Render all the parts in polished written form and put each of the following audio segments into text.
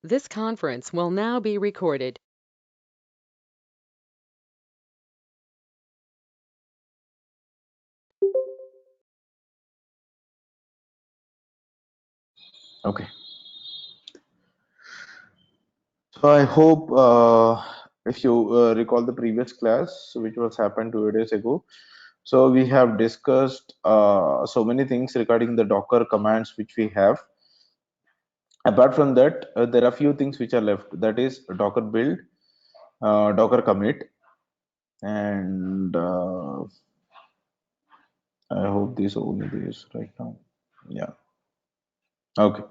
This conference will now be recorded. Okay. So I hope if you recall the previous class, which was happened 2 days ago, so we have discussed so many things regarding the Docker commands which we have. Apart from that, there are few things which are left. That is Docker build, Docker commit, and I hope these only these right now. Yeah. Okay.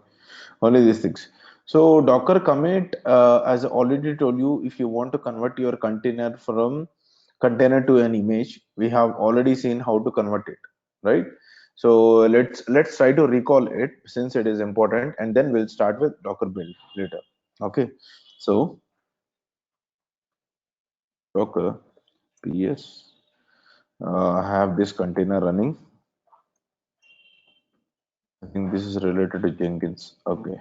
Only these things. So Docker commit, as I already told you, if you want to convert your container from container to an image, we have already seen how to convert it, right? So let's try to recall it since it is important, and then we'll start with Docker build later. Okay. So Docker PS, I have this container running. I think this is related to Jenkins. Okay.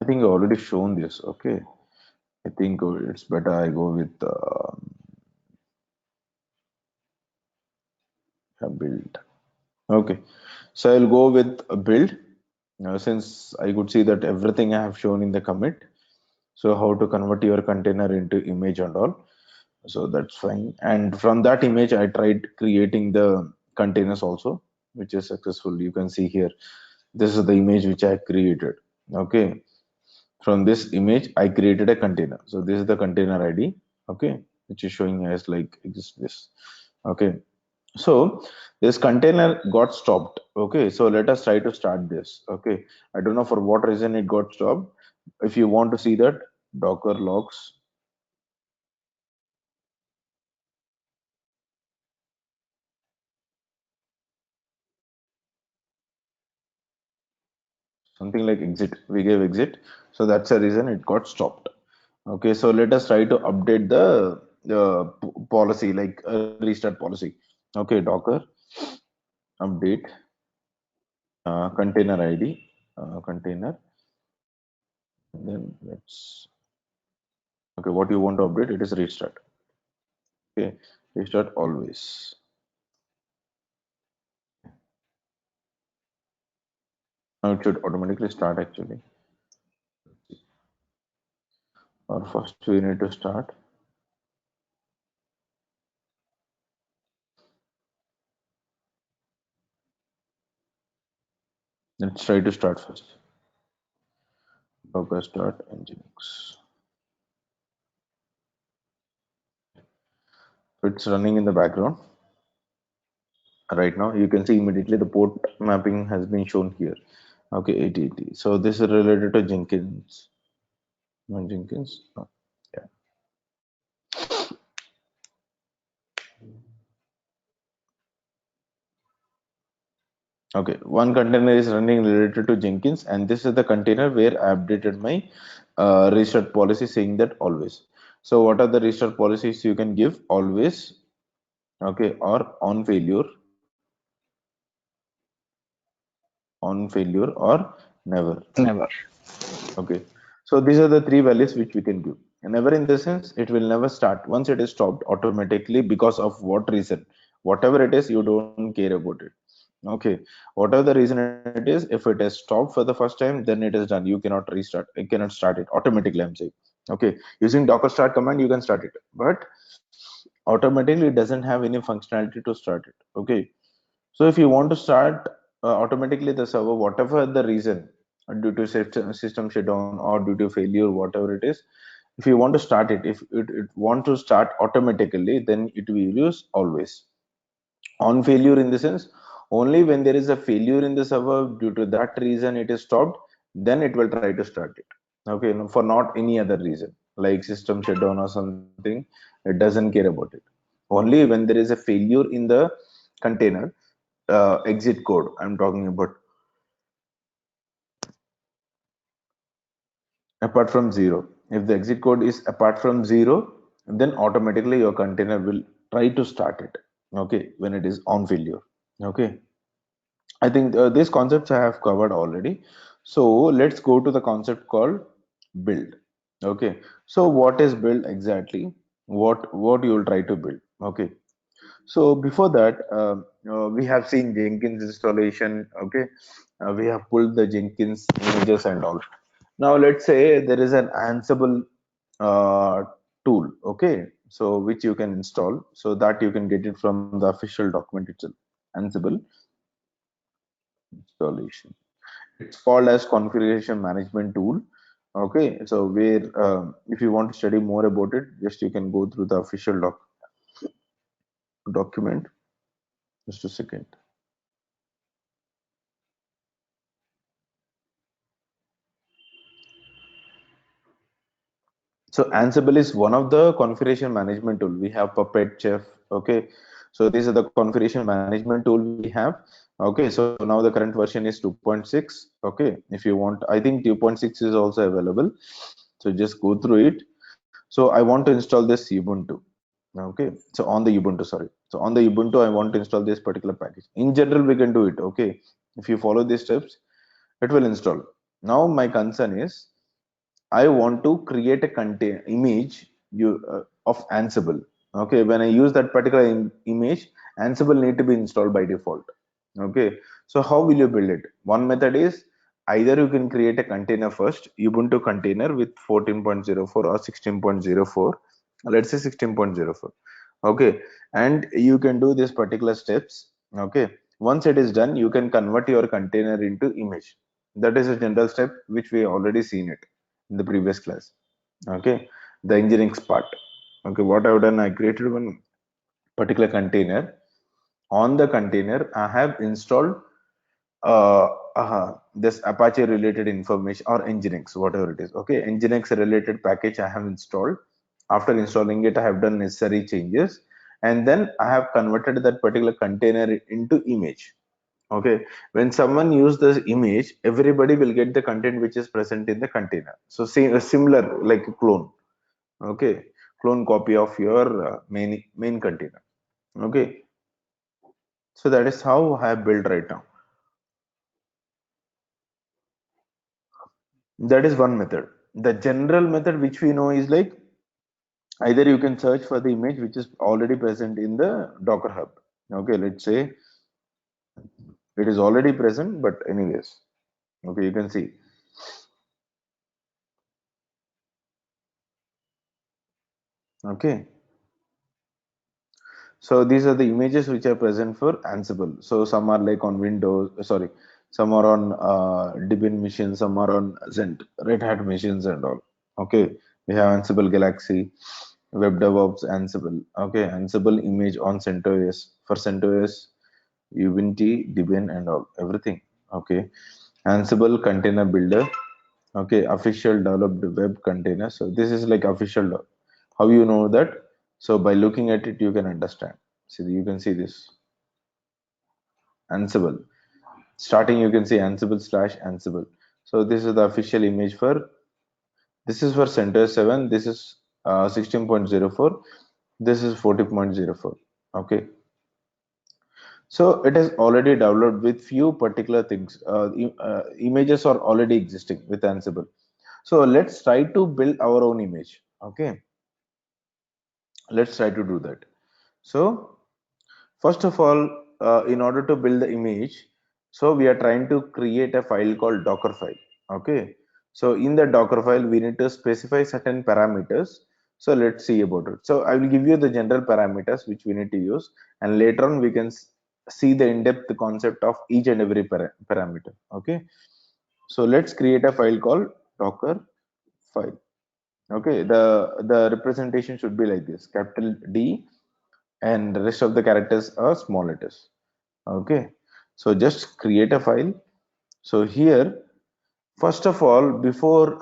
I think I already shown this. Okay. I think it's better I go with a build. Okay, so I'll go with a build since I could see that everything I have shown in the commit. So how to convert your container into image and all. So that's fine. And from that image, I tried creating the containers also, which is successful. You can see here. This is the image which I created. Okay. From this image, I created a container. So this is the container ID. Okay, which is showing as like this. Okay. So this container got stopped. Okay, so let us try to start this. Okay, I don't know for what reason it got stopped. If you want to see that, Docker logs, something like exit. We gave exit, so that's the reason it got stopped. Okay, so let us try to update the policy, like restart policy. Okay, Docker update container ID, container. Then let's okay. What you want to update? It is restart. Okay, restart always. Now it should automatically start actually. Or first we need to start. Let's try to start first. Docker start nginx. It's running in the background. Right now you can see immediately the port mapping has been shown here. Okay, 8080. So this is related to Jenkins. No, Jenkins. No. Yeah. Okay, one container is running related to Jenkins, and this is the container where I updated my restart policy saying that always. So what are the restart policies you can give? Always, okay, or on failure or never. Never. Okay, so these are the three values which we can give. And never in the sense it will never start once it is stopped automatically because of what reason, whatever it is, you don't care about it. Okay, whatever the reason it is, if it is stopped for the first time, then it is done. You cannot restart, you cannot start it automatically. I'm saying, okay, using Docker start command, you can start it, but automatically it doesn't have any functionality to start it. Okay, so if you want to start automatically the server, whatever the reason, due to system shutdown or due to failure, whatever it is, if you want to start it, if it want to start automatically, then it will use always. On failure in the sense, only when there is a failure in the server, due to that reason it is stopped, then it will try to start it. Okay, no, for not any other reason like system shutdown or something, it doesn't care about it. Only when there is a failure in the container, exit code I'm talking about, apart from zero, if the exit code is apart from zero, then automatically your container will try to start it. Okay, when it is on failure. Okay, I think these concepts I have covered already. So let's go to the concept called build. Okay, so what is build exactly? What you will try to build? Okay, so before that, we have seen Jenkins installation. Okay, we have pulled the Jenkins images and all. Now let's say there is an Ansible uh, tool. Okay, so which you can install, so that you can get it from the official document itself. Ansible installation. It's called as configuration management tool. Okay, so where if you want to study more about it, just you can go through the official document. Just a second. So Ansible is one of the configuration management tool. We have Puppet, Chef. Okay, so these are the configuration management tool we have. Okay, so now the current version is 2.6. Okay, if you want, I think 2.6 is also available. So just go through it. So I want to install this Ubuntu. Okay, so on the Ubuntu, sorry. So on the Ubuntu, I want to install this particular package. In general, we can do it. Okay, if you follow these steps, it will install. Now my concern is I want to create a contain image of Ansible. Okay, when I use that particular image, Ansible need to be installed by default. Okay, so how will you build it? One method is either you can create a container first, Ubuntu container with 14.04 or 16.04. Let's say 16.04. Okay, and you can do these particular steps. Okay, once it is done, you can convert your container into image. That is a general step which we already seen it in the previous class. Okay, the engineering part. Okay, what I've done, I created one particular container. On the container, I have installed this Apache related information or Nginx, whatever it is. Okay, Nginx related package I have installed. After installing it, I have done necessary changes, and then I have converted that particular container into image. Okay, when someone use this image, everybody will get the content which is present in the container. So see a similar like a clone. Okay, clone copy of your main container. Okay, so that is how I have built right now. That is one method. The general method which we know is like either you can search for the image which is already present in the Docker Hub. Okay, let's say it is already present, but anyways, okay, you can see. Okay, so these are the images which are present for Ansible. So some are like on Windows, sorry, some are on Debian machines, some are on Zend, Red Hat machines and all. Okay, we have Ansible Galaxy, Web DevOps, Ansible. Okay, Ansible image on CentOS. For CentOS, Ubuntu, Debian and all, everything. Okay, Ansible Container Builder. Okay, official developed web container. So this is like official. How you know that? So by looking at it, you can understand. See, you can see this Ansible. Starting, you can see Ansible slash Ansible. So this is the official image for. This is for CentOS 7. This is 16.04. This is 40.04. Okay. So it is already developed with few particular things. Images are already existing with Ansible. So let's try to build our own image. Okay, let's try to do that. So first of all, in order to build the image, so we are trying to create a file called Docker file. Okay, so in the Docker file, we need to specify certain parameters. So let's see about it. So I will give you the general parameters which we need to use, and later on we can see the in-depth concept of each and every parameter. Okay, so let's create a file called Docker file. Okay, the representation should be like this: capital D, and the rest of the characters are small letters. Okay, so just create a file. So here, first of all, before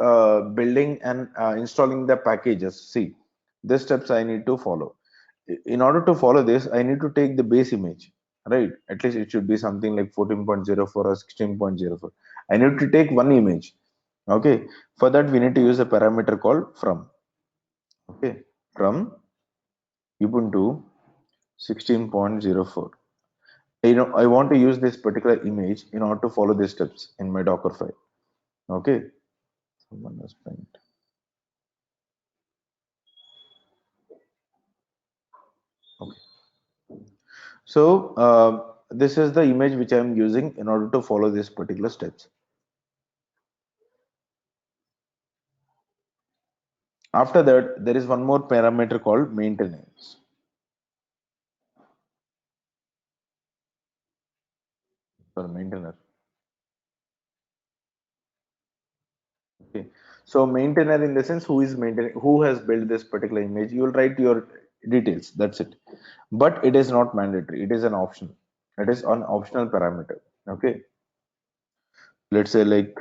building and installing the packages, see, these steps I need to follow. In order to follow this, I need to take the base image, right? At least it should be something like 14.04 or 16.04. I need to take one image. Okay, for that we need to use a parameter called from. Okay, from Ubuntu 16.04. I want to use this particular image in order to follow these steps in my Docker file. Okay. Someone has pinged. Okay. So this is the image which I am using in order to follow these particular steps. After that, there is one more parameter called maintenance for maintainer. Okay. So maintainer in the sense who is maintaining, who has built this particular image. You will write your details. That's it. But it is not mandatory. It is an option. It is an optional parameter. Okay. Let's say like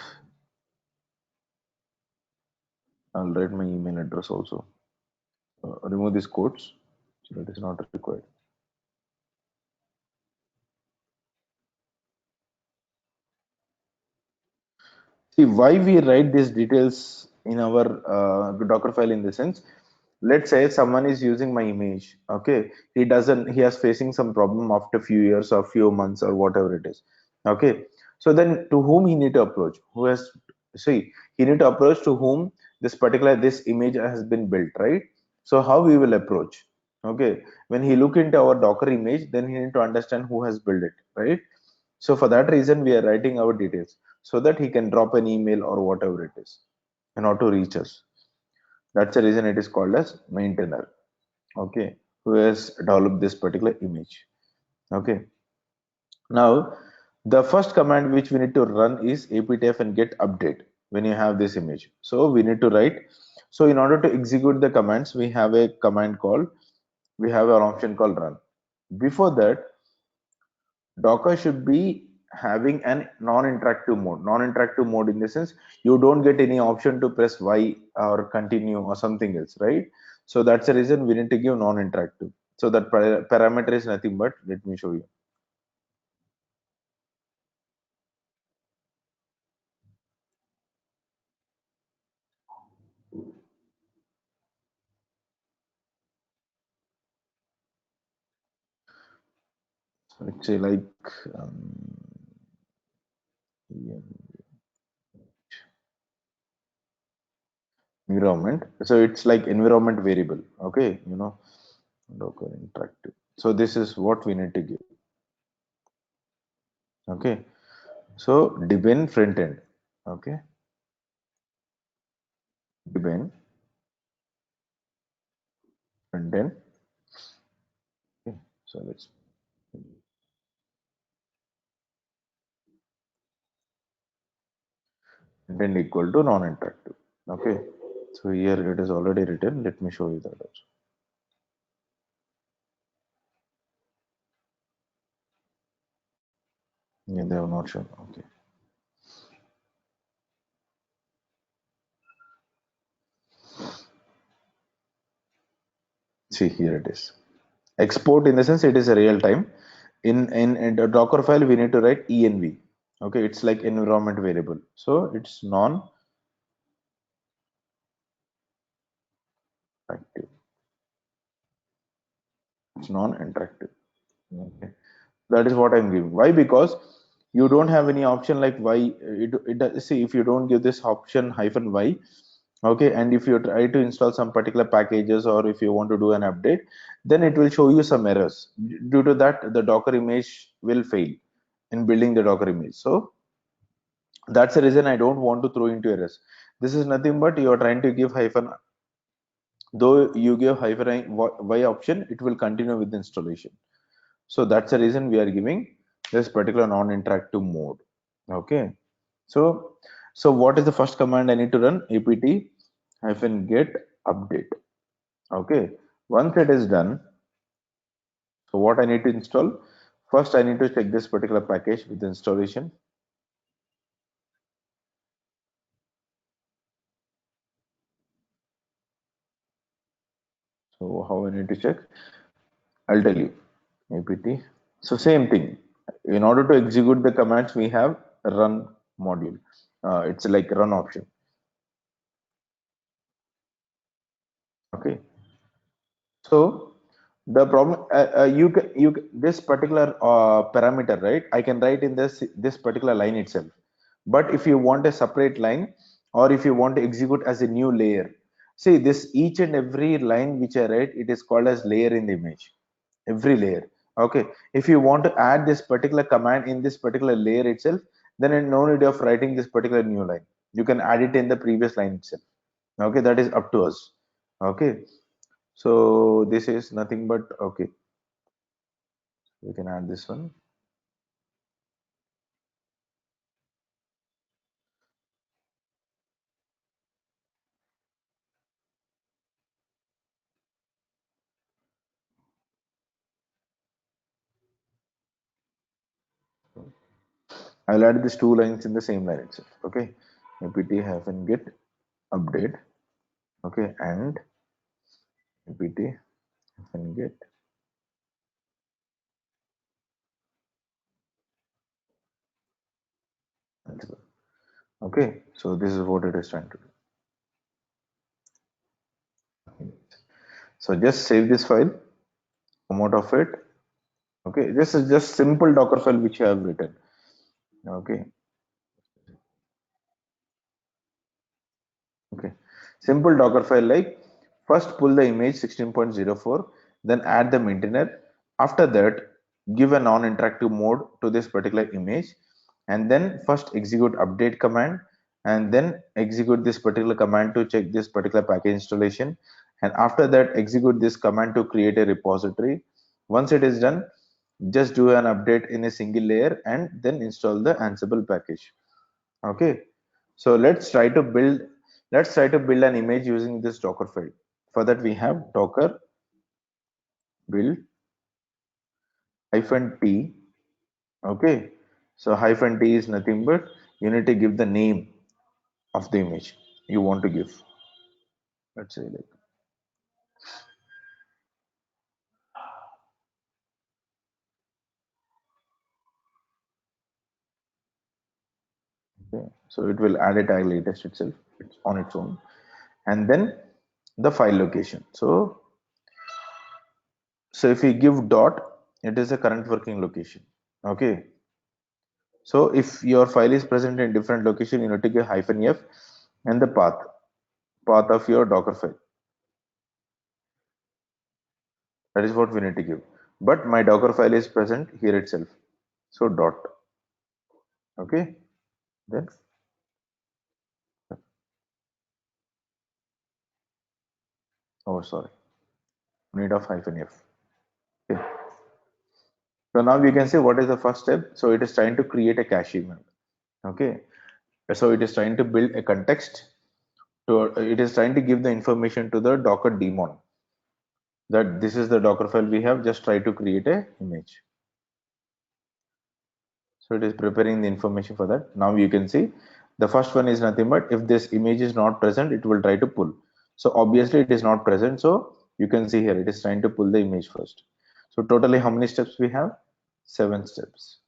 I'll write my email address also. Remove these quotes. So it is not required. See why we write these details in our Docker file in the sense. Let's say someone is using my image. Okay, he has facing some problem after few years or few months or whatever it is. Okay, so then to whom he need to approach? Who has see he need to approach to whom this image has been built, right? So how we will approach? Okay, when he look into our Docker image, then he need to understand who has built it, right? So for that reason, we are writing our details so that he can drop an email or whatever it is in order to reach us. That's the reason it is called as maintainer. Okay, who has developed this particular image. Okay, now the first command which we need to run is aptf and get update when you have this image. So we need to write. So in order to execute the commands, we have a command called, we have an option called run. Before that, Docker should be having an non-interactive mode. Non-interactive mode in the sense you don't get any option to press Y or continue or something else, right? So that's the reason we need to give non-interactive. So that parameter is nothing but, let me show you. So let's say like um, environment. So it's like environment variable. Okay, Docker interactive. So this is what we need to give. Okay. So Debian front end. Okay. Debian front end. Okay. So let's then equal to non-interactive. Okay. So here it is already written. Let me show you that also. Yeah, they have not shown. Okay. See, here it is. Export in the sense it is a real time. In a Docker file, we need to write env. Okay, it's like environment variable. So it's non-active. It's non-interactive. Okay. That is what I'm giving. Why? Because you don't have any option like y. See, if you don't give this option hyphen y, okay, and if you try to install some particular packages or if you want to do an update, then it will show you some errors. Due to that, the Docker image will fail in building the Docker image. So that's the reason I don't want to throw into errors. This is nothing but you are trying to give hyphen. Though you give hyphen y option, it will continue with the installation. So that's the reason we are giving this particular non-interactive mode. Okay. So what is the first command I need to run? Apt hyphen get update. Okay. Once it is done, so what I need to install? First, I need to check this particular package with installation. So how I need to check? I'll tell you. Apt. So same thing. In order to execute the commands, we have run module. It's like run option. Okay. So The problem, this particular parameter, right? I can write in this particular line itself. But if you want a separate line, or if you want to execute as a new layer, see this each and every line which I write, it is called as layer in the image. Every layer. Okay. If you want to add this particular command in this particular layer itself, then no need of writing this particular new line. You can add it in the previous line itself. Okay, that is up to us. Okay. So this is nothing but okay. We can add this one. I'll add these two lines in the same line itself. Okay, apt hyphen get update. Okay, and apt hyphen get. Okay, so this is what it is trying to do. So just save this file, come out of it. Okay, this is just simple Docker file which I have written. Okay, okay, simple Docker file like first pull the image 16.04, then add the maintainer. After that, give a non-interactive mode to this particular image, and then first execute update command, and then execute this particular command to check this particular package installation, and after that execute this command to create a repository. Once it is done, just do an update in a single layer and then install the Ansible package. Okay, so let's try to build an image using this Docker file. For that we have Docker build hyphen t. Okay, so hyphen t is nothing but you need to give the name of the image you want to give. Let's say like, okay, so it will add a tag latest itself. It's on its own, and then the file location. So if we give dot, it is a current working location. Okay, so if your file is present in different location, you need to give hyphen f and the path of your Docker file. That is what we need to give. But my Docker file is present here itself. So dot. Okay. Then, oh, sorry. Need of hyphen f. Okay. So now we can see what is the first step. So it is trying to create a cache event. Okay. So it is trying to build a context. It is trying to give the information to the Docker daemon that this is the Docker file we have. Just try to create a image. So it is preparing the information for that. Now you can see the first one is nothing but if this image is not present, it will try to pull. So obviously it is not present. So you can see here it is trying to pull the image first. So totally how many steps we have? 7 steps.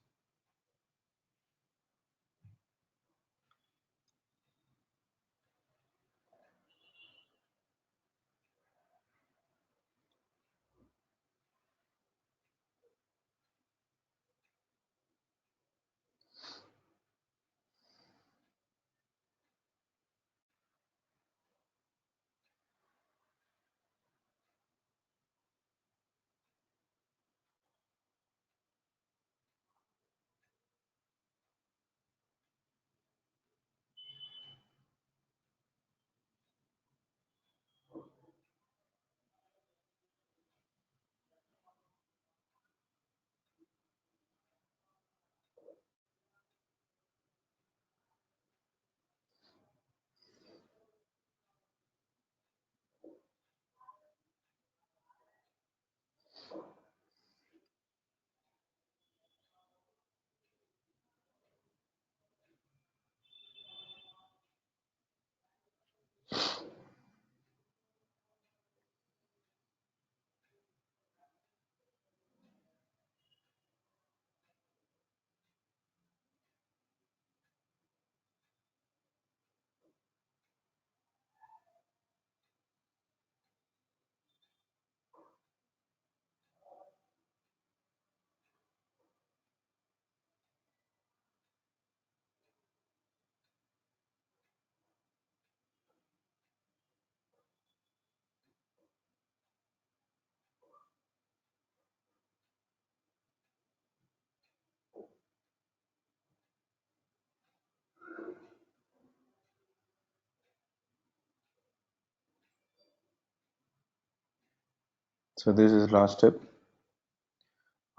So this is last step,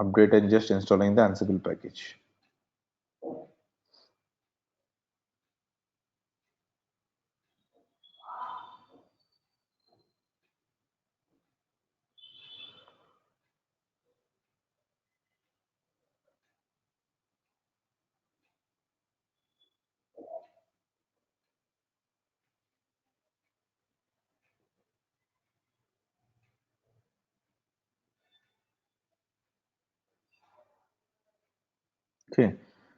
update and just installing the Ansible package. Okay,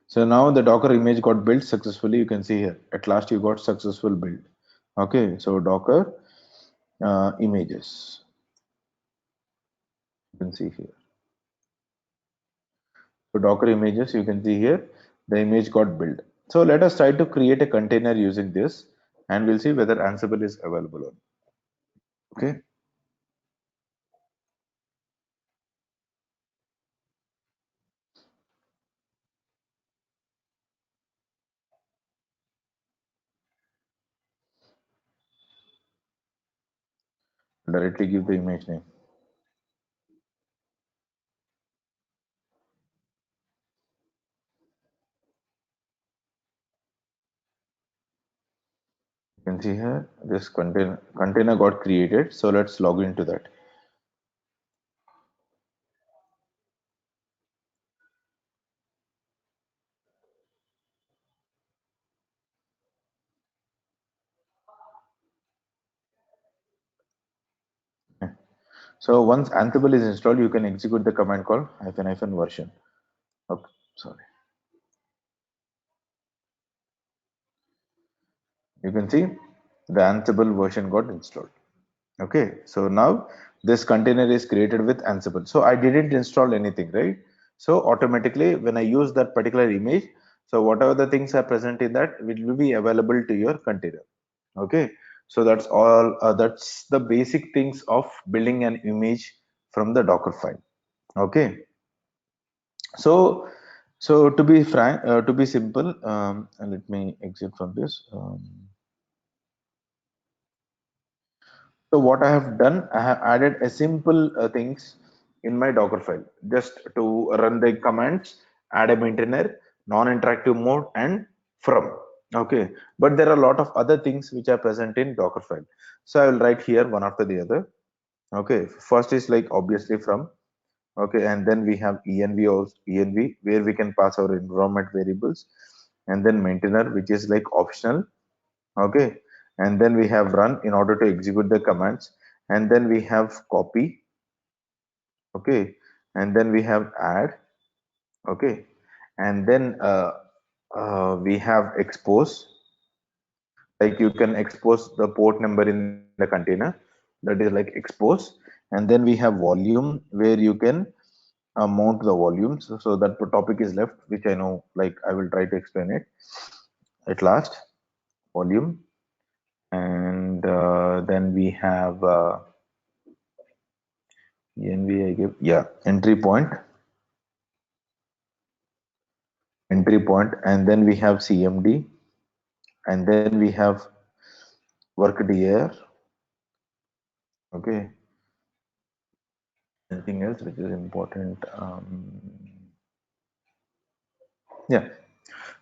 so now the Docker image got built successfully. You can see here. At last, you got successful build. Okay, so Docker images. You can see here. So Docker images, you can see here, the image got built. So let us try to create a container using this, and we'll see whether Ansible is available or not. Okay, directly give the image name. You can see here this container got created. So let's log into that. So once Ansible is installed, you can execute the command called -" version. Okay, sorry. You can see the Ansible version got installed. Okay, so now this container is created with Ansible. So I didn't install anything, right? So automatically when I use that particular image, so whatever the things are present in that will be available to your container. Okay, so that's all. That's the basic things of building an image from the Docker file. Okay, so to be frank, to be simple, and let me exit from this. So what I have done, I have added a simple things in my Docker file just to run the commands, add a maintainer, non-interactive mode, and from. Okay, but there are a lot of other things which are present in Docker file. So I will write here one after the other. Okay, first is like obviously from. Okay, and then we have env also, env where we can pass our environment variables, and then maintainer which is like optional. Okay, and then we have run in order to execute the commands, and then we have copy. Okay, and then we have add. Okay, and then we have expose, like you can expose the port number in the container, that is like expose. And then we have volume where you can mount the volumes. So that topic is left, which I know, like I will try to explain it at last. Volume, and then we have env I give, yeah, entry point, and then we have cmd, and then we have work dir. Okay, anything else which is important? Yeah,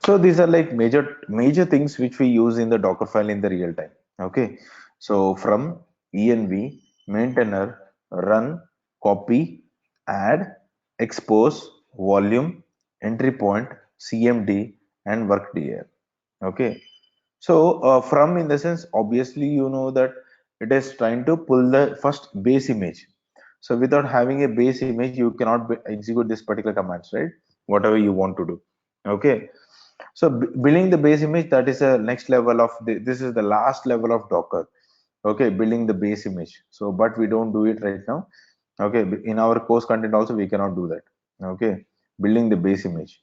so these are like major things which we use in the Docker file in the real time. Okay, so from env, maintainer, run, copy, add, expose, volume, entry point, cmd, and work dir. Okay, so from in the sense, obviously you know that it is trying to pull the first base image. So without having a base image, you cannot execute this particular commands, right? Whatever you want to do. Okay, so building the base image, that is a next level of this is the last level of Docker. Okay, building the base image. So, but we don't do it right now. Okay, in our course content also we cannot do that. Okay, building the base image.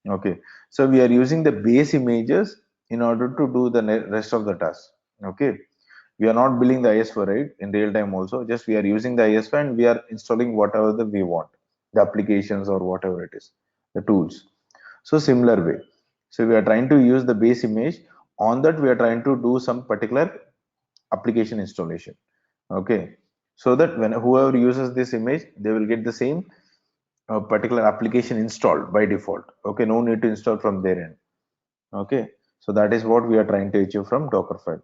Okay, so we are using the base images in order to do the rest of the tasks. Okay, we are not building the ISO, right, in real time also. Just we are using the ISO and we are installing whatever the we want, the applications or whatever it is, the tools. So similar way. So we are trying to use the base image. On that we are trying to do some particular application installation. Okay. so that when whoever uses this image, they will get the same particular application installed by default. Okay, no need to install from their end. Okay, so that is what we are trying to achieve from Dockerfile.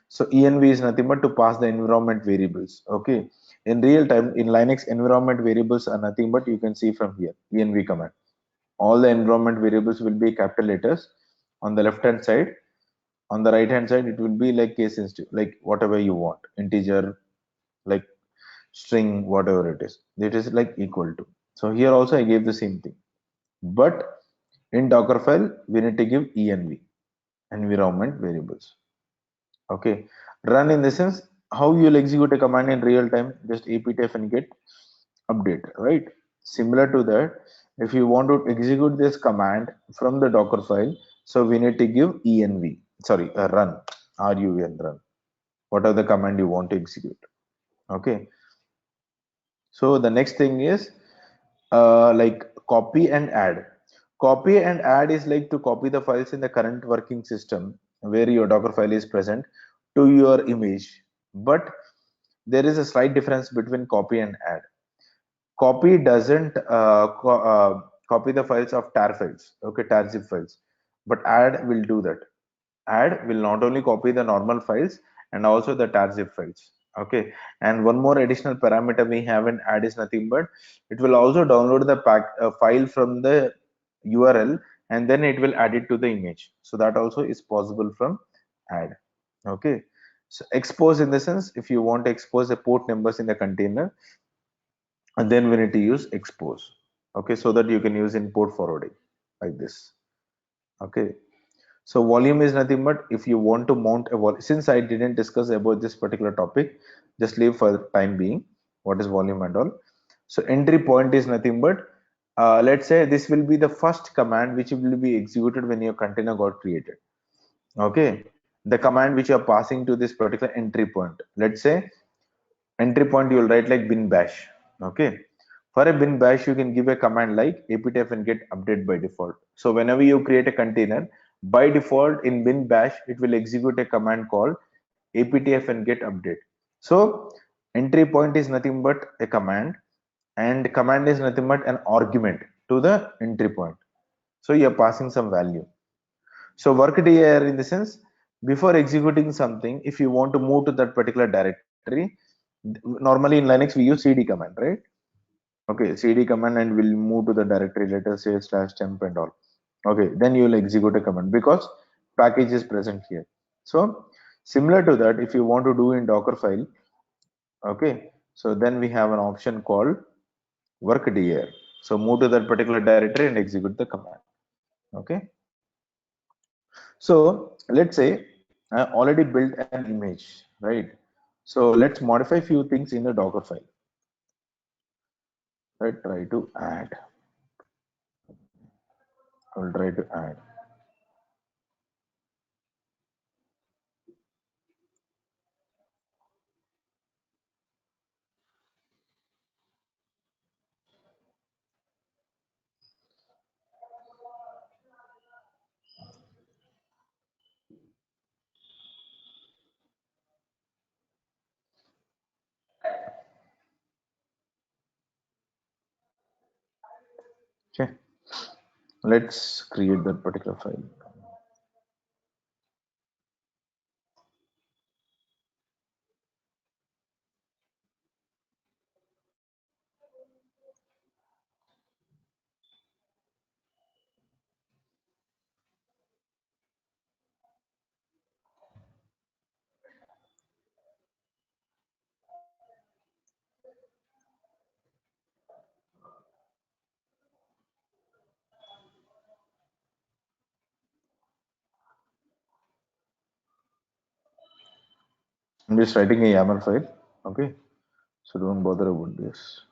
So env is nothing but to pass the environment variables. Okay, in real time in Linux, environment variables are nothing but you can see from here env command. All the environment variables will be capital letters on the left hand side. On the right hand side, it will be like case sensitive, like whatever you want, integer, like string, whatever it is. It is like equal to. So here also I gave the same thing. But in Dockerfile, we need to give env, environment variables. Okay. Run in the sense how you'll execute a command in real time, just aptf and get update, right? Similar to that, if you want to execute this command from the Docker file, so we need to give env, sorry, run, run, run, what are the command you want to execute. Okay. So the next thing is like copy and add. Copy and add is like to copy the files in the current working system where your Docker file is present to your image. But there is a slight difference between copy and add. Copy doesn't copy the files of tar files, okay, tar zip files, but add will do that. Add will not only copy the normal files and also the tar zip files. Okay, and one more additional parameter we have in add is nothing but it will also download the file from the URL and then it will add it to the image. So that also is possible from add. Okay, so expose in the sense if you want to expose the port numbers in the container, and then we need to use expose. Okay, so that you can use in port forwarding like this. Okay, so volume is nothing but if you want to mount a volume, since I didn't discuss about this particular topic, just leave for the time being what is volume and all. So entry point is nothing but let's say this will be the first command which will be executed when your container got created. Okay, the command which you are passing to this particular entry point. Let's say entry point you will write like bin bash. Okay, for a bin bash you can give a command like aptf and get update by default. So whenever you create a container, by default in bin bash it will execute a command called aptf and get update. So entry point is nothing but a command, and command is nothing but an argument to the entry point. So you're passing some value. So work dir in the sense before executing something, if you want to move to that particular directory, normally in Linux we use cd command, right? Okay, cd command and we'll move to the directory, let us say slash temp and all. Okay, then you will execute a command because package is present here. So similar to that, if you want to do in Docker file, okay, so then we have an option called work dir. So move to that particular directory and execute the command. Okay, so let's say I already built an image, right? So let's modify few things in the Docker file. Right, try to add. I'll try to add. Okay, let's create that particular file. I'm just writing a YAML file. Okay, so don't bother about this.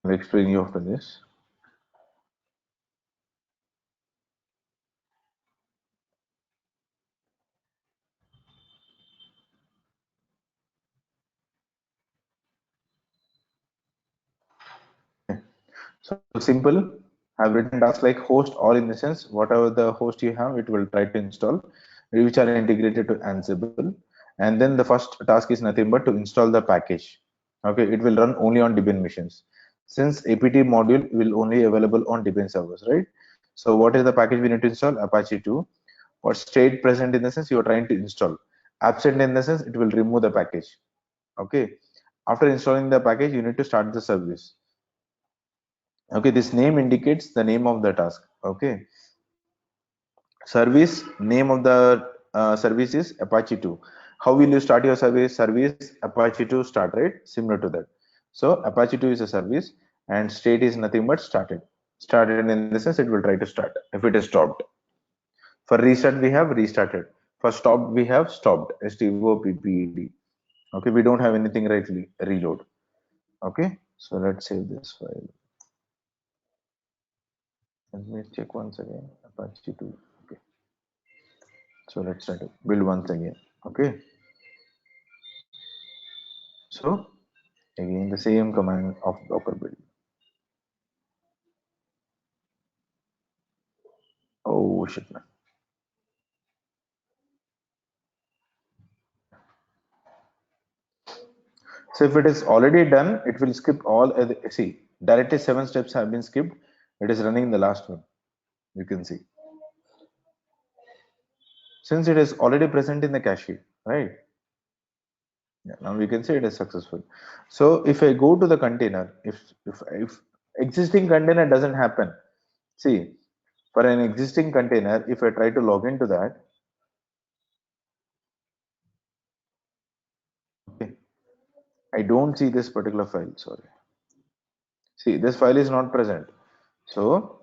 I'll explain you after this. So simple. I've written tasks like host all in the sense whatever the host you have, it will try to install, which are integrated to Ansible. And then the first task is nothing but to install the package. Okay, it will run only on Debian machines. Since APT module will only available on Debian servers, right? So what is the package we need to install? Apache 2. For state present in the sense you are trying to install. Absent in the sense it will remove the package. Okay. After installing the package, you need to start the service. Okay, this name indicates the name of the task. Okay, service name of the service is Apache 2. How will you start your service? Service Apache 2 start, right? Similar to that. So Apache 2 is a service and state is nothing but started. Started in the sense it will try to start if it is stopped. For restart we have restarted. For stopped we have stopped. STOPPED. Okay, we don't have anything right reload. Okay, so let's save this file. Let me check once again. Apache 2. Okay. So let's try to build once again. Okay. So again the same command of docker build. Oh shit man. So if it is already done, it will skip all. See, directly 7 steps have been skipped. It is running the last one. You can see since it is already present in the cache, right? Yeah, now we can say it is successful. So if I go to the container, if existing container doesn't happen, see for an existing container, if I try to log into that, okay, I don't see this particular file. Sorry. See, this file is not present. So,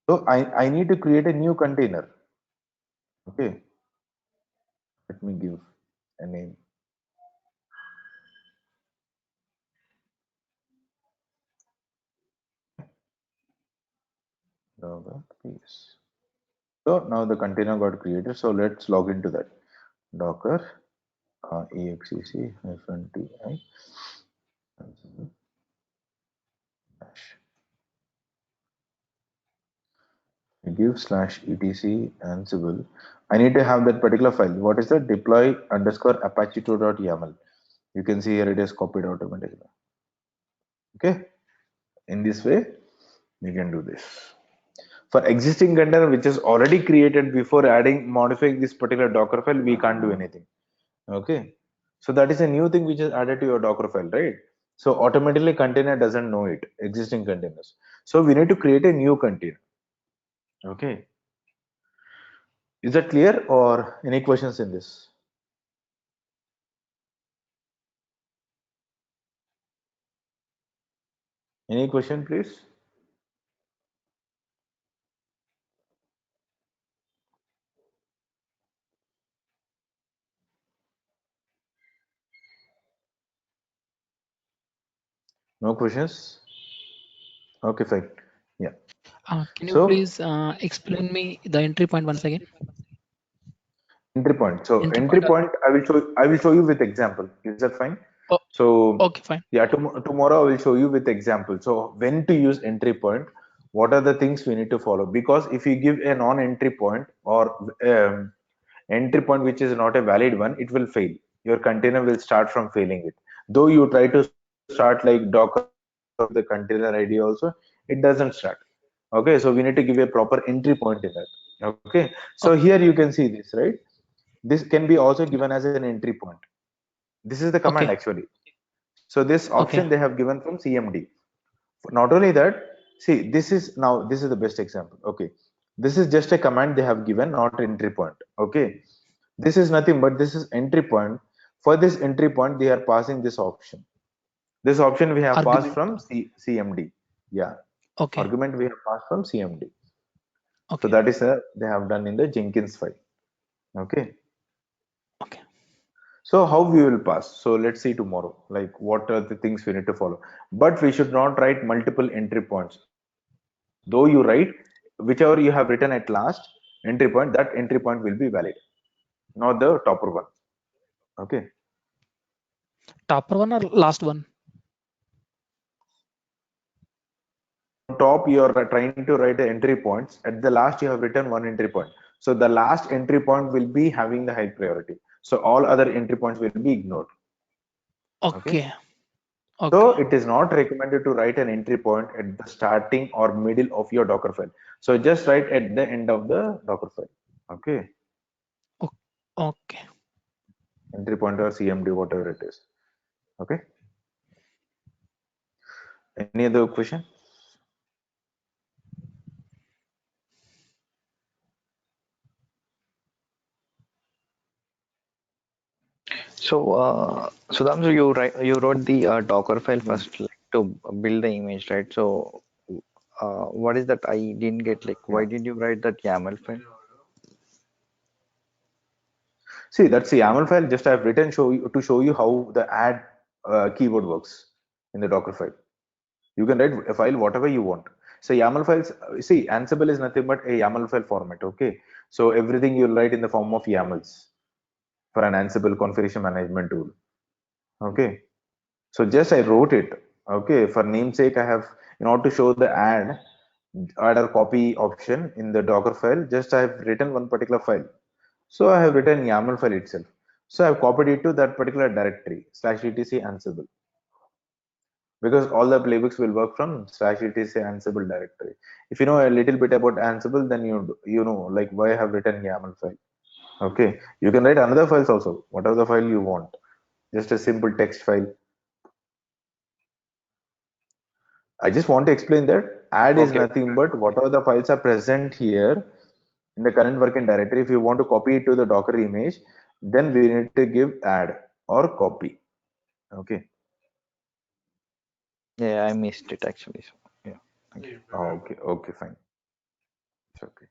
so I need to create a new container. Okay, let me give a name. Docker PS. So now the container got created. So let's log into that. Docker exec-ti dash give /etc ansible. I need to have that particular file. What is the deploy underscore apache2.yaml? You can see here it is copied automatically. Okay, in this way we can do this. For existing container which is already created before adding modifying this particular docker file, we can't do anything. Okay, so that is a new thing which is added to your docker file, right? So automatically container doesn't know it, existing containers. So we need to create a new container. Okay, is that clear or any questions in this? Any question please? No questions? Okay, fine. Yeah. Can you So please explain me the entry point once again? entry point. So Entry entry point. point, I will show you with example. Is that fine? Oh, So okay, fine. yeah, tomorrow I will show you with example. So when to use entry point, what are the things we need to follow? Because if you give a non-entry point or entry point which is not a valid one, it will fail. Your container will start from failing it. Though you try to start like Docker the container ID also, it doesn't start. Okay, so we need to give a proper entry point in that. Okay, so Okay, here you can see this, right? This can be also given as an entry point. This is the command okay, actually. So this okay. option they have given from CMD. Not only that, see this is the best example. Okay, this is just a command they have given, not entry point. Okay, this is nothing but this is entry point. For this entry point, they are passing this option. This option we have passed Argument. from CMD. Yeah, Okay, argument we have passed from CMD. So okay, that is they have done in the Jenkins file. Okay. okay. So how we will pass? So let's see tomorrow, like what are the things we need to follow. But we should not write multiple entry points. Though you write whichever you have written at last entry point, that entry point will be valid, not the topper one. Okay. Topper one or last one? On top, you are trying to write the entry points. At the last, you have written one entry point. So the last entry point will be having the high priority. So all other entry points will be ignored. Okay. Okay. So Okay. it is not recommended to write an entry point at the starting or middle of your Docker file. So just write at the end of the Docker file. Okay. O- Okay. Entry point or CMD, whatever it is. Okay. Any other question? So, Sudhamsu, you wrote the Docker file Hmm. first, like, to build the image, right? So, what is that? I didn't get, like, why Yeah. did you write that YAML file? See, that's the YAML file. Just I've written to show you how the add keyword works in the Docker file. You can write a file whatever you want. So YAML files, see, Ansible is nothing but a YAML file format. Okay. So everything you'll write in the form of YAMLs for an Ansible configuration management tool. Okay. So just I wrote it. Okay. For namesake, I have, in order to show the add or copy option in the Docker file, just I have written one particular file. So I have written YAML file itself. So I've copied it to that particular directory /etc Ansible, because all the playbooks will work from /etc Ansible directory. If you know a little bit about Ansible, then you know like why I have written YAML file. Okay, you can write another files also, whatever the file you want, just a simple text file. I just want to explain that add is Okay. nothing but whatever the files are present here in the current working directory. If you want to copy it to the Docker image, then we need to give add or copy. Okay. Yeah, I missed it actually. So, yeah, thank you. Okay. Okay. Fine. It's okay.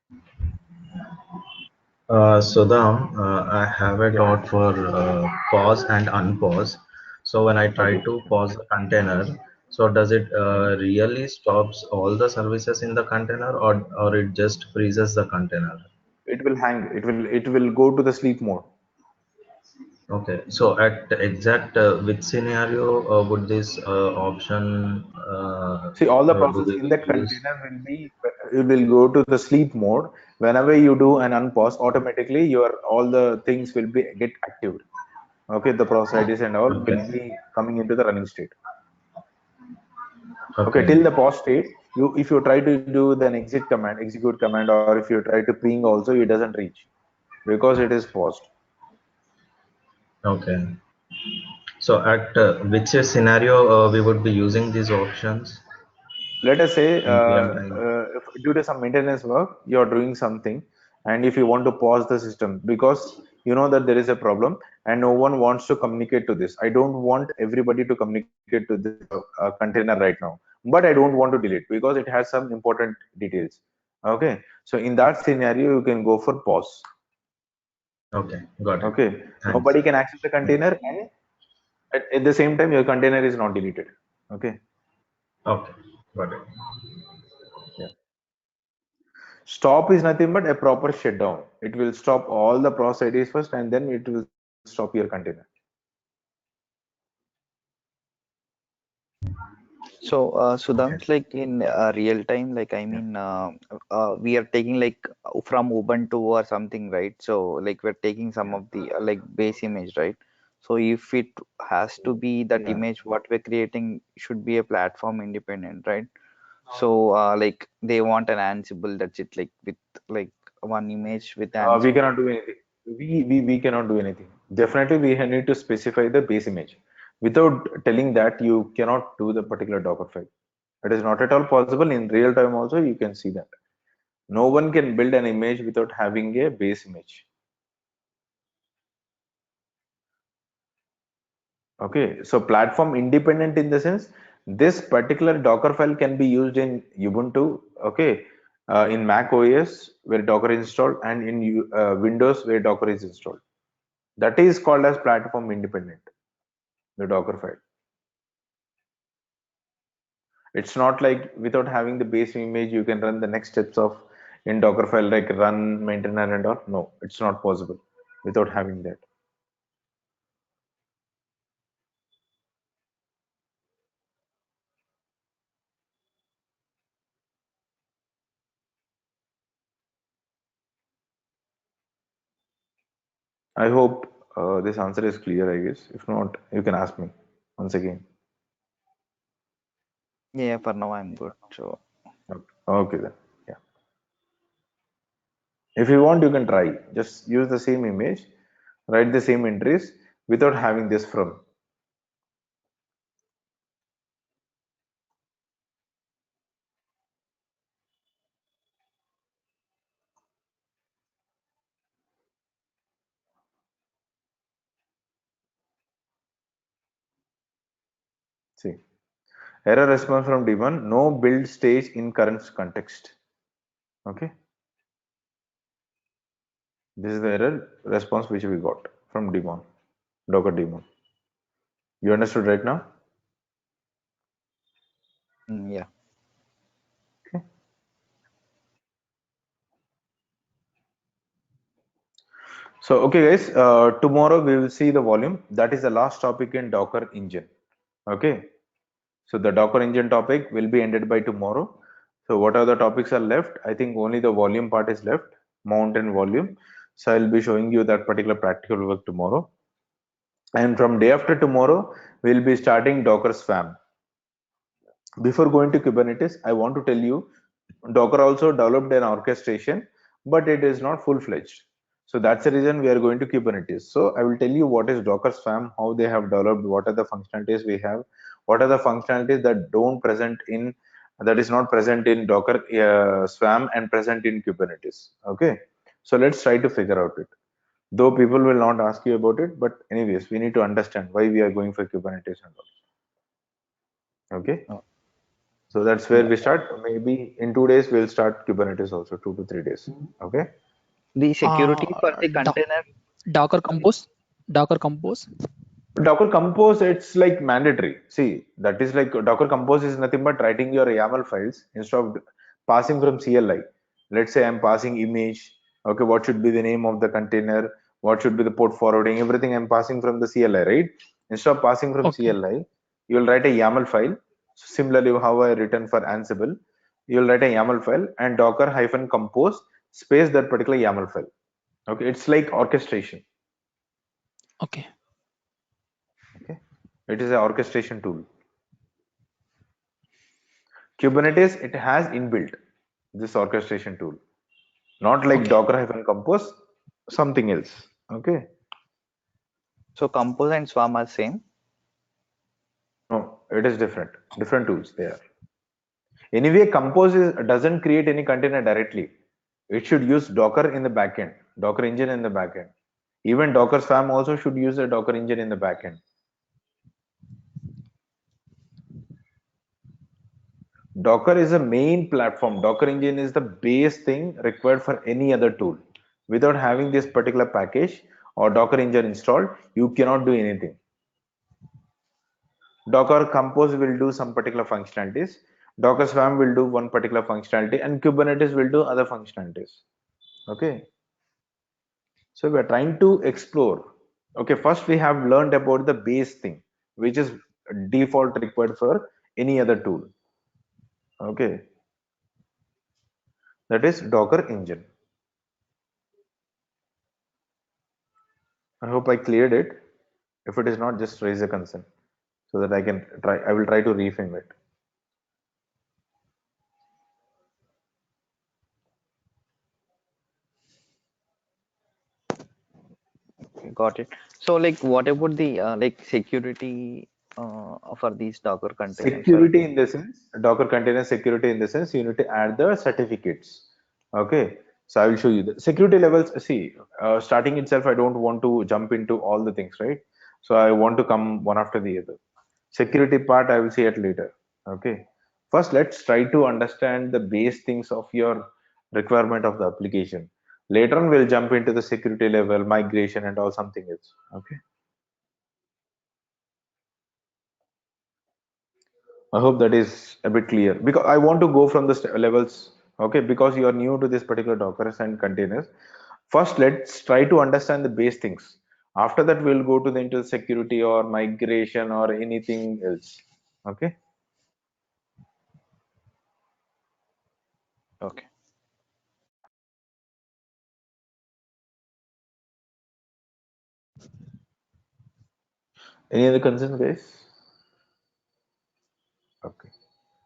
Sudham, I have a Yeah. dot for pause and unpause. So when I try Okay. to pause the container, so does it really stops all the services in the container, or it just freezes the container? It will hang. It will go to the sleep mode. Okay, so at exact which scenario would this option See, all the do process we in will that use? container will be, it will go to the sleep mode. Whenever you do an unpause, automatically your all the things will be get active. Okay, the process IDs and all Okay, will be coming into the running state. Okay, okay, till the pause state, you if you try to do the execute command, or if you try to ping also, it doesn't reach because it is paused. okay. So at which scenario we would be using these options Let us say in real time? if due to some maintenance work you're doing something, and if you want to pause the system because you know that there is a problem and no one wants to communicate to this. I don't want everybody to communicate to this container right now, but I don't want to delete because it has some important details. Okay, so in that scenario you can go for pause. Okay, got it. Okay, Thanks. nobody can access the container, and at the same time your container is not deleted. Okay. Okay, got it. Yeah. Stop is nothing but a proper shutdown. It will stop all the process IDs first, and then it will stop your container. So, Okay. Sudham's, like, in real time, like, I Yeah. mean, we are taking, like, from Ubuntu or something, right? So, like, we're taking some Yeah. of the like base image, right? So if it has to be that Yeah. image, what we're creating should be a platform independent, right? So, like, they want an Ansible, that's it, like, with like one image with We Ansible. cannot do anything. We cannot do anything. Definitely, we need to specify the base image. Without telling that, you cannot do the particular Docker file. It is not at all possible in real time. Also, you can see that no one can build an image without having a base image. Okay, so platform independent in the sense this particular Docker file can be used in Ubuntu, okay, in Mac OS where Docker is installed, and in Windows where Docker is installed. That is called as platform independent, the Docker file. It's not like without having the base image, you can run the next steps of in Docker file like run, maintainer and all. No, it's not possible without having that. I hope this answer is clear, I guess. If not, you can ask me once again. Yeah, for now I'm good. So Okay, okay then. Yeah. If you want, you can try. Just use the same image, write the same entries without having this from. See, error response from daemon, no build stage in current context. Okay, this is the error response which we got from daemon, Docker daemon. You understood right now? yeah. Okay. So, okay, guys, tomorrow we will see the volume. That is the last topic in Docker engine. Okay. So the Docker engine topic will be ended by tomorrow. So what other topics are left? I think only the volume part is left, mount and volume. So I'll be showing you that particular practical work tomorrow. And from day after tomorrow, we'll be starting Docker Swarm. Before going to Kubernetes, I want to tell you, Docker also developed an orchestration, but it is not full-fledged. So that's the reason we are going to Kubernetes. So I will tell you what is Docker Swarm, how they have developed, what are the functionalities we have, what are the functionalities that don't present in, that is not present in Docker Swarm and present in Kubernetes. Okay. So let's try to figure out it. Though people will not ask you about it, but anyways, we need to understand why we are going for Kubernetes and all. Okay. Oh, So that's where yeah. we start. Maybe in 2 days we'll start Kubernetes also, 2 to 3 days. Okay. The security for the Do container. Docker Compose. Docker Compose. Docker Compose, it's like mandatory. See, that is like Docker Compose is nothing but writing your YAML files instead of passing from CLI. Let's say I'm passing image. Okay, what should be the name of the container? What should be the port forwarding? Everything I'm passing from the CLI, right? Instead of passing from Okay. CLI, you'll write a YAML file. Similarly, how I written for Ansible, you'll write a YAML file and Docker hyphen compose space that particular YAML file. Okay, it's like orchestration. Okay. Okay, it is an orchestration tool. Kubernetes, it has inbuilt this orchestration tool, not like Okay. Docker hyphen compose, something else. Okay, So compose and swarm are same. no, it is different tools there. Anyway, compose doesn't create any container directly. It should use Docker in the backend, Docker engine in the backend. Even Docker Swarm also should use a Docker engine in the backend. Docker is a main platform. Docker engine is the base thing required for any other tool. Without having this particular package or Docker engine installed, you cannot do anything. Docker Compose will do some particular functionalities. Docker Swarm will do one particular functionality, and Kubernetes will do other functionalities. Okay. So we are trying to explore. Okay, first we have learned about the base thing, which is default required for any other tool. Okay, that is Docker engine. I hope I cleared it. If it is not, just raise a concern so that I can try. I will try to reframe it. Got it. So like what about the like security for these Docker containers? Or Security in the sense, Docker container security in the sense, you need to add the certificates. Okay, so I will show you the security levels. See, starting itself, I don't want to jump into all the things, right? So I want to come one after the other. Security part, I will see it later. Okay, first let's try to understand the base things of your requirement of the application. Later on, we'll jump into the security level, migration, and all something else. Okay. I hope that is a bit clear because I want to go from the levels. Okay, because you are new to this particular Docker and containers. First, let's try to understand the base things. After that, we'll go to the into security or migration or anything else. Okay. Okay. Any other concerns, guys? Okay.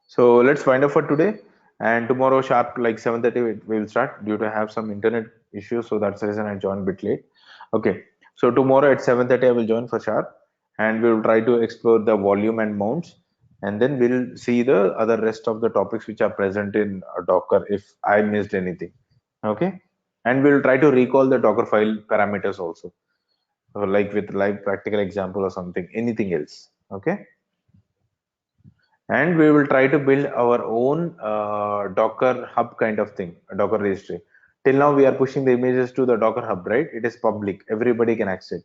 So let's find out for today. And tomorrow sharp like 7:30 we will start due to have some internet issues. So that's the reason I joined a bit late. Okay. So tomorrow at 7:30 I will join for sharp and we will try to explore the volume and mounts. And then we'll see the other rest of the topics which are present in Docker if I missed anything. Okay. And we'll try to recall the Docker file parameters also. So like with live practical example or something, anything else. Okay. And we will try to build our own Docker hub kind of thing, a Docker registry. Till now we are pushing the images to the Docker hub, right? It is public, everybody can access.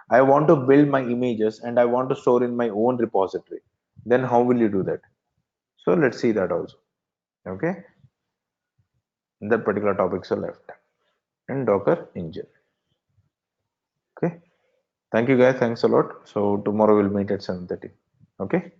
I want to build my images and I want to store in my own repository. Then how will you do that? So let's see that also. Okay, that particular topics are left and Docker engine. Okay, thank you guys, thanks a lot. So tomorrow we'll meet at 7:30. Okay.